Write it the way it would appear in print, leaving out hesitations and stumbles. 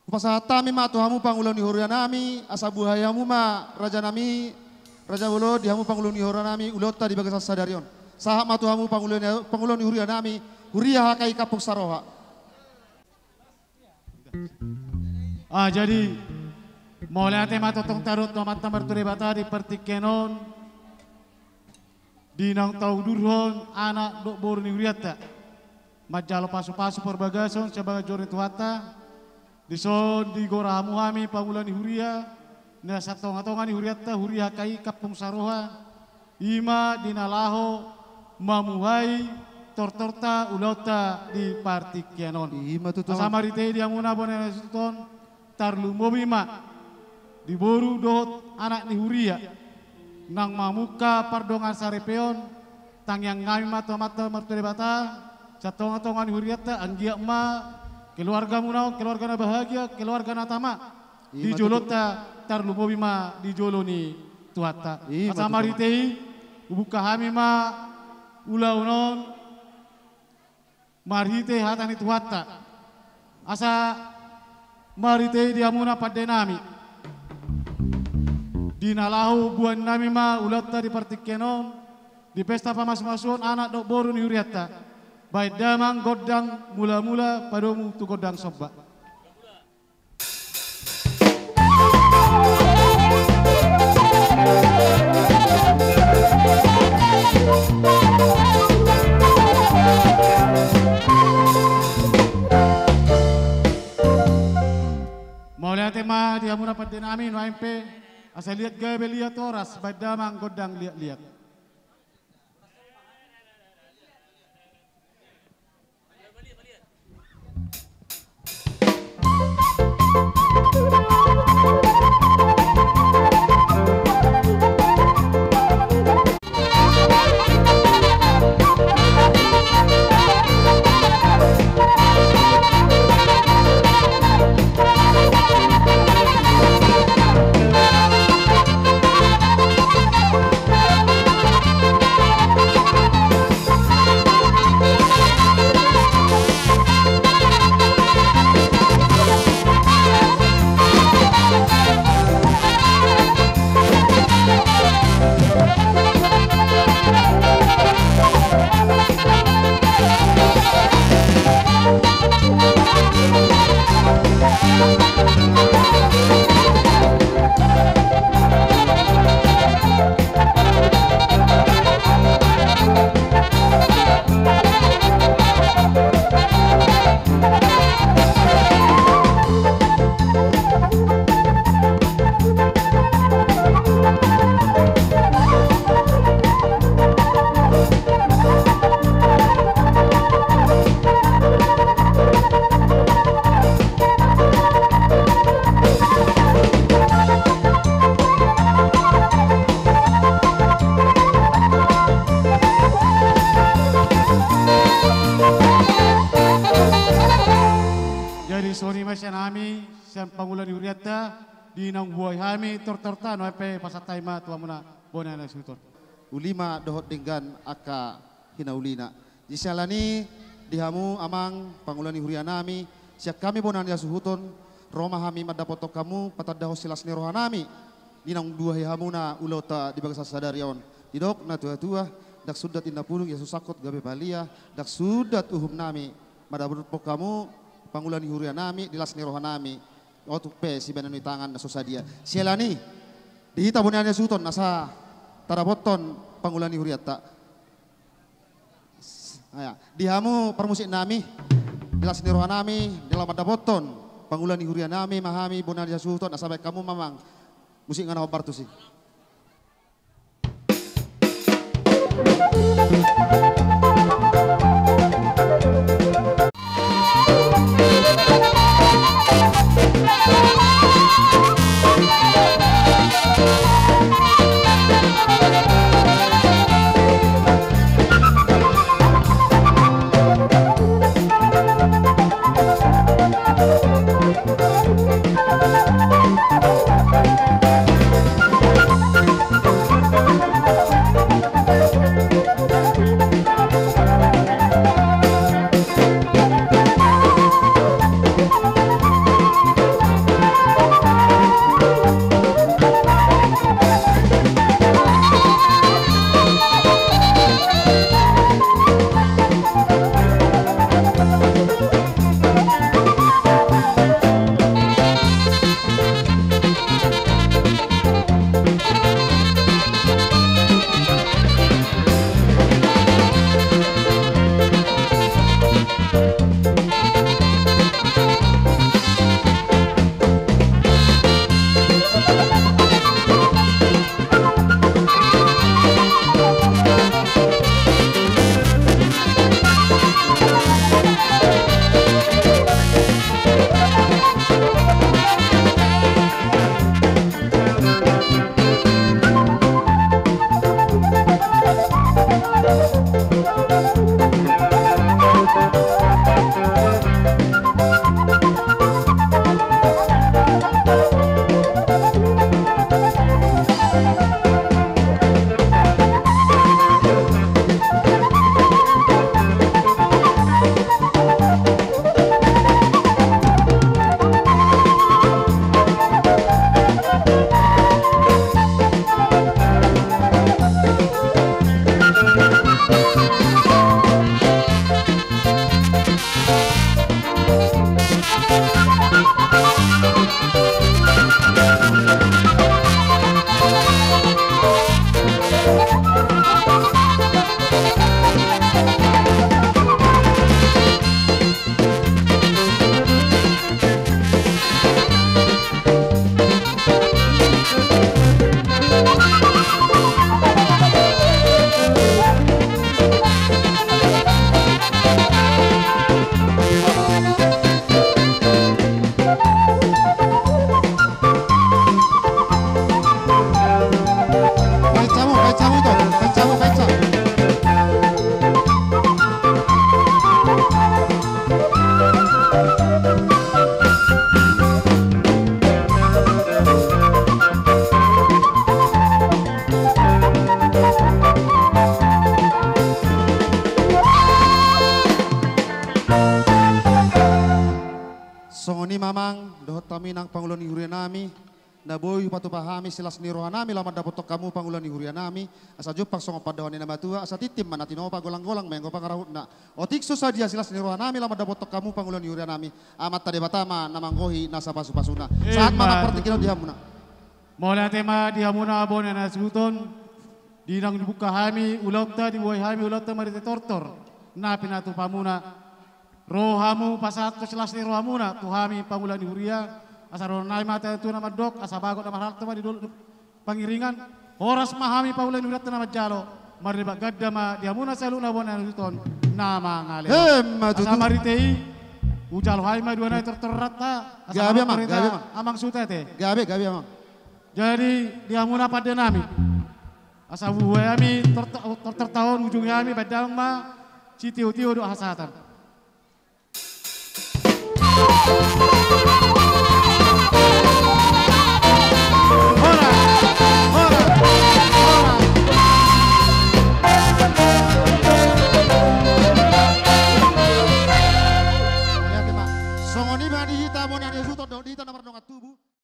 Pasatami ma tuhamu pangulo ni huria nami, asabuhayamu ma raja nami, raja ulo dihamu pangulo ni huria nami, ulota di bagas sadarion. Sahak ma tuhamu pangulo ni huria nami, huria hakai kapuk saroha. Jadi mulai tema totong tarut tomat tamar turebata di pertikenon di nang tau durhon anak dok boru ni huriata. Majalo pasu-pasu perbagason sebagai jori tuata. Dison di goramu hami pangulan ni huria na satonga-tonga ni huriata huria kai kapung saroha ima dinalaho mamuhai tortorta ulauta di partik kianon Ima tuh asamarite dia muna bonena suton tarlu mobima di boru dohot anak ni huria nang mamuka pardongan sarepeon tang yang ngami mata-mata martebata satonga-tonga ni huriata anggia ma keluarga munau, keluarga na bahagia, keluarga na tama. Di jolota tarlu mobima di jolo ni tuata. Asa maritei ubuka hami ma ulaunon marite hatani tuata. Asa maritei diamuna padenami. Di nalahu buan nami ma ulata di partikenon di pesta pamas-masuan anak dok boru ni huriata. Baik damang godang mula-mula padomu tu godang soba. Mau lihat tema dia muna pada nami no MP asal lihat gaya lihat oras baik damang godang lihat-lihat. Pangulan huriata di nang buai hami tortorta no epe pasatay ma tua muna bonana sutor. Ulima dohot dengan aka hinaulina. Jisalani dihamu amang pangulan huria nami siak kami bonanya suhuton Roma hami madapoto kamu patadaho silas ni rohanami di nang dua hamuna ulota di bagasa sadarion. Didok na tua-tua dak sudat indah pulung Yesus sakot gabe balia dak sudat uhum nami madapoto kamu pangulan huria nami dilas ni rohanami. Otuk pe si benanu tangan na sosadia. Sialani dihita bunanya suton nasa taraboton pangulan huriata. Aya, dihamu permusik nami, dilas ni rohanami, dalam madaboton pangulan huria nami mahami bunanya suton sampai kamu mamang musik ngana obar tu sih. Pecamu itu, pecamu, peca. Songoni mamang dohot kami nang pangulan ihuria nami na boy patu pahami silas ni rohanami lamad dapat kamu pangulan ihuria nami asa jupak songo padawan ni namatua asa titim manatino pa golang-golang menggo pangarahut na otik sadia silas ni rohanami lamad dapat kamu pangulan ihuria nami amat tade batama namanggohi nasa pasu-pasuna saat mamang pertikilo dihamuna Mola tema dihamuna abon na nasuton dinang dibuka hami ulokta dibuai hami ulokta marite tortor na pinatu pamuna rohamu pasat keselas ni rohamuna tuhami pangulan ihuria asaron nai mata itu nama dok asabagot nama hal tema di dulu pangiringan horas mahami paulan urat nama jalo mari bak gaddama diamuna salu na bona nuton nama ngale asa mari tei ujal haima dua nai terterata gabi amang amang suta te gabi amang jadi diamuna pada nami asa buwe ami tertahun ujung ami badang ma citiu-tiu do hasatan